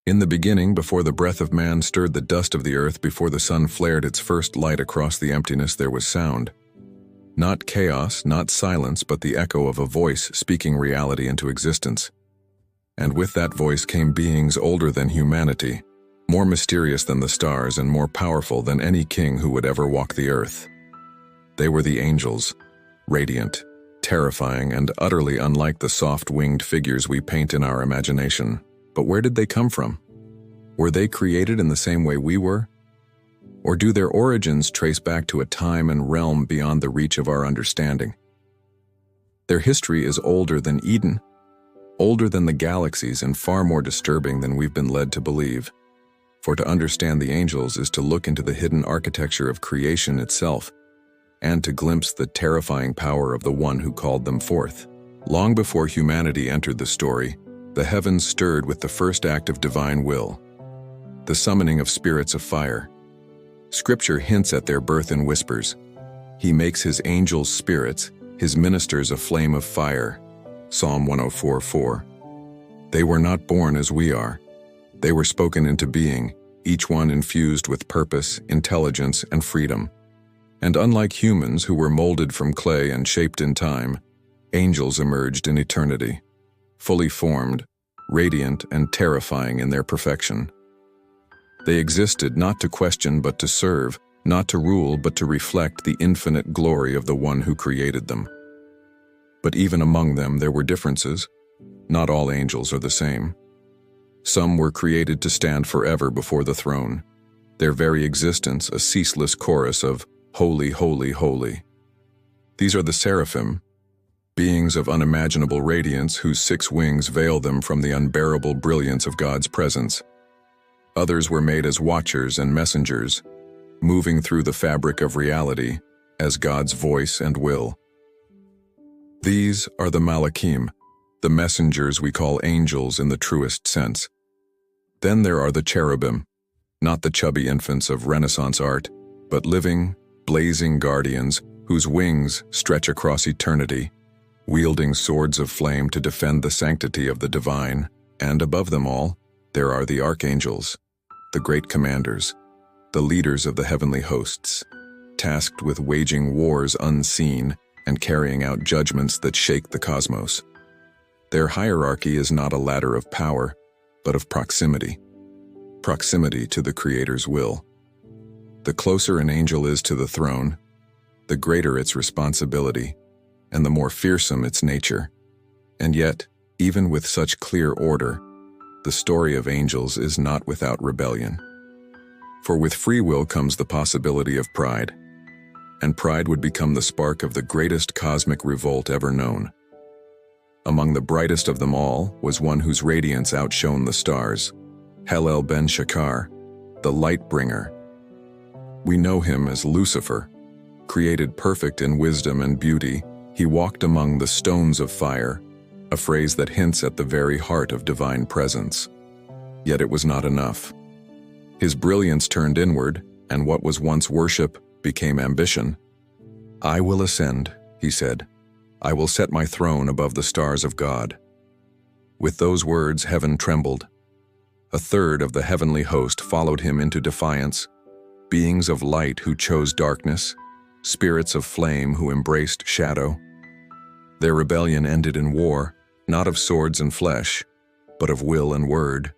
In the beginning, before the breath of man stirred the dust of the earth, before the sun flared its first light across the emptiness, there was sound. Not chaos, not silence, but the echo of a voice speaking reality into existence. And with that voice came beings older than humanity, more mysterious than the stars and more powerful than any king who would ever walk the earth. They were the angels, radiant, terrifying, and utterly unlike the soft-winged figures we paint in our imagination. But where did they come from? Were they created in the same way we were? Or do their origins trace back to a time and realm beyond the reach of our understanding? Their history is older than Eden, older than the galaxies, and far more disturbing than we've been led to believe. For to understand the angels is to look into the hidden architecture of creation itself, and to glimpse the terrifying power of the one who called them forth. Long before humanity entered the story, the heavens stirred with the first act of divine will, the summoning of spirits of fire. Scripture hints at their birth in whispers. He makes his angels spirits, his ministers a flame of fire. Psalm 104:4. They were not born as we are. They were spoken into being, each one infused with purpose, intelligence, and freedom. And unlike humans who were molded from clay and shaped in time, angels emerged in eternity, fully formed, radiant, and terrifying in their perfection. They existed not to question but to serve, not to rule but to reflect the infinite glory of the one who created them. But even among them there were differences. Not all angels are the same. Some were created to stand forever before the throne, their very existence a ceaseless chorus of "Holy, holy, holy." These are the seraphim, beings of unimaginable radiance whose 6 wings veil them from the unbearable brilliance of God's presence. Others were made as watchers and messengers, moving through the fabric of reality as God's voice and will. These are the Malachim, the messengers we call angels in the truest sense. Then there are the cherubim, not the chubby infants of Renaissance art, but living, blazing guardians whose wings stretch across eternity, wielding swords of flame to defend the sanctity of the divine. And above them all, there are the archangels, the great commanders, the leaders of the heavenly hosts, tasked with waging wars unseen and carrying out judgments that shake the cosmos. Their hierarchy is not a ladder of power, but of proximity. Proximity to the Creator's will. The closer an angel is to the throne, the greater its responsibility, and the more fearsome its nature. And yet, even with such clear order, the story of angels is not without rebellion. For with free will comes the possibility of pride, and pride would become the spark of the greatest cosmic revolt ever known. Among the brightest of them all was one whose radiance outshone the stars, Hallel ben Shakar, the light bringer. We know him as Lucifer. Created perfect in wisdom and beauty, he walked among the stones of fire, a phrase that hints at the very heart of divine presence. Yet it was not enough. His brilliance turned inward, and what was once worship became ambition. "I will ascend," he said. "I will set my throne above the stars of God." With those words, heaven trembled. A third of the heavenly host followed him into defiance, beings of light who chose darkness, spirits of flame who embraced shadow. Their rebellion ended in war, not of swords and flesh, but of will and word.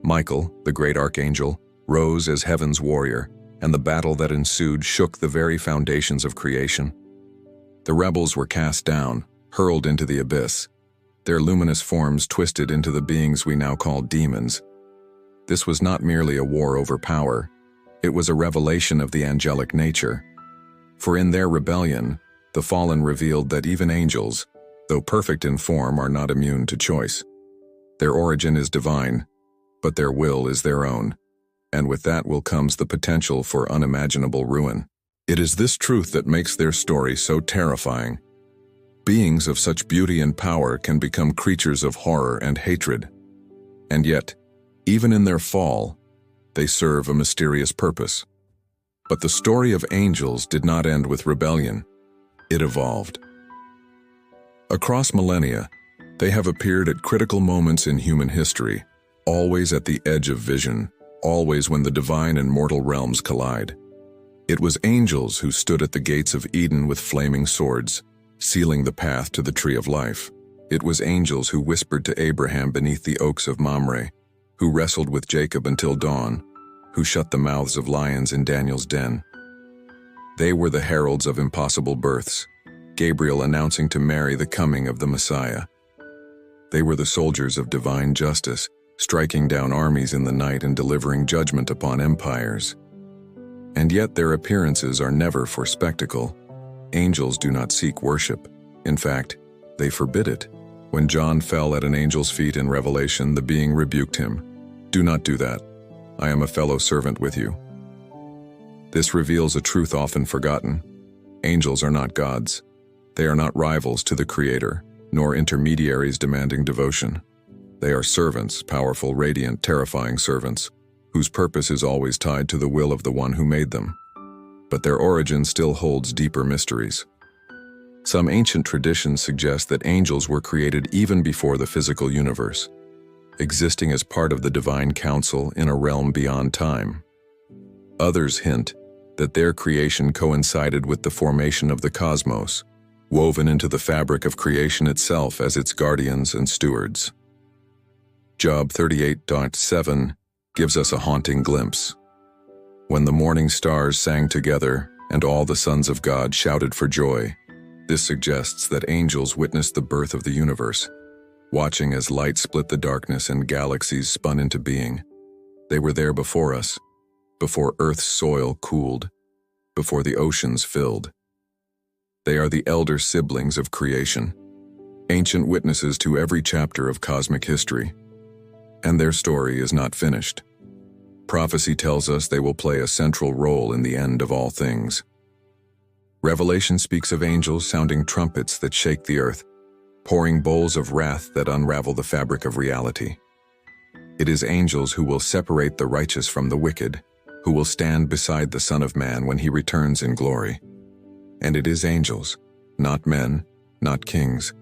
Michael, the great archangel, rose as heaven's warrior, and the battle that ensued shook the very foundations of creation. The rebels were cast down, hurled into the abyss, their luminous forms twisted into the beings we now call demons. This was not merely a war over power, it was a revelation of the angelic nature. For in their rebellion, the fallen revealed that even angels, though perfect in form, are not immune to choice. Their origin is divine, but their will is their own, and with that will comes the potential for unimaginable ruin. It is this truth that makes their story so terrifying. Beings of such beauty and power can become creatures of horror and hatred. And yet, even in their fall, they serve a mysterious purpose. But the story of angels did not end with rebellion. It evolved. Across millennia, they have appeared at critical moments in human history, always at the edge of vision, always when the divine and mortal realms collide. It was angels who stood at the gates of Eden with flaming swords, sealing the path to the tree of life. It was angels who whispered to Abraham beneath the oaks of Mamre, who wrestled with Jacob until dawn, who shut the mouths of lions in Daniel's den. They were the heralds of impossible births, Gabriel announcing to Mary the coming of the Messiah. They were the soldiers of divine justice, striking down armies in the night and delivering judgment upon empires. And yet their appearances are never for spectacle. Angels do not seek worship. In fact, they forbid it. When John fell at an angel's feet in Revelation, the being rebuked him. "Do not do that. I am a fellow servant with you." This reveals a truth often forgotten. Angels are not gods. They are not rivals to the Creator, nor intermediaries demanding devotion. They are servants, powerful, radiant, terrifying servants, whose purpose is always tied to the will of the one who made them. But their origin still holds deeper mysteries. Some ancient traditions suggest that angels were created even before the physical universe, existing as part of the divine council in a realm beyond time. Others hint that their creation coincided with the formation of the cosmos, woven into the fabric of creation itself as its guardians and stewards. Job 38:7 gives us a haunting glimpse. When the morning stars sang together and all the sons of God shouted for joy, this suggests that angels witnessed the birth of the universe, watching as light split the darkness and galaxies spun into being. They were there before us, before Earth's soil cooled, before the oceans filled. They are the elder siblings of creation, ancient witnesses to every chapter of cosmic history. And their story is not finished. Prophecy tells us they will play a central role in the end of all things. Revelation speaks of angels sounding trumpets that shake the earth, pouring bowls of wrath that unravel the fabric of reality. It is angels who will separate the righteous from the wicked, who will stand beside the Son of Man when he returns in glory. And it is angels, not men, not kings,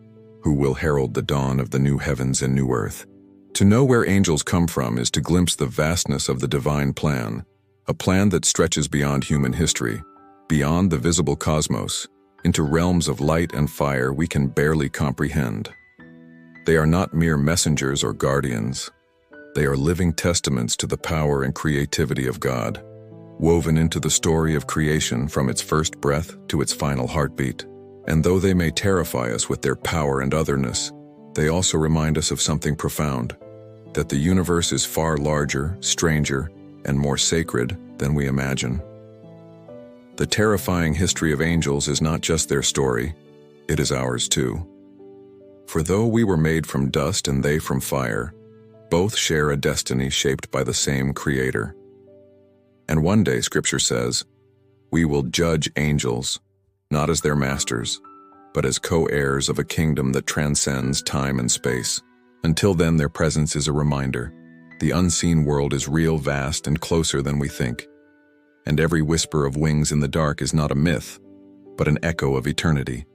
who will herald the dawn of the new heavens and new earth. To know where angels come from is to glimpse the vastness of the divine plan, a plan that stretches beyond human history, beyond the visible cosmos, into realms of light and fire we can barely comprehend. They are not mere messengers or guardians. They are living testaments to the power and creativity of God, woven into the story of creation from its first breath to its final heartbeat. And though they may terrify us with their power and otherness, they also remind us of something profound, that the universe is far larger, stranger, and more sacred than we imagine. The terrifying history of angels is not just their story, it is ours too. For though we were made from dust and they from fire, both share a destiny shaped by the same Creator. And one day, Scripture says, we will judge angels, not as their masters, but as co-heirs of a kingdom that transcends time and space. Until then, their presence is a reminder. The unseen world is real, vast, and closer than we think. And every whisper of wings in the dark is not a myth, but an echo of eternity.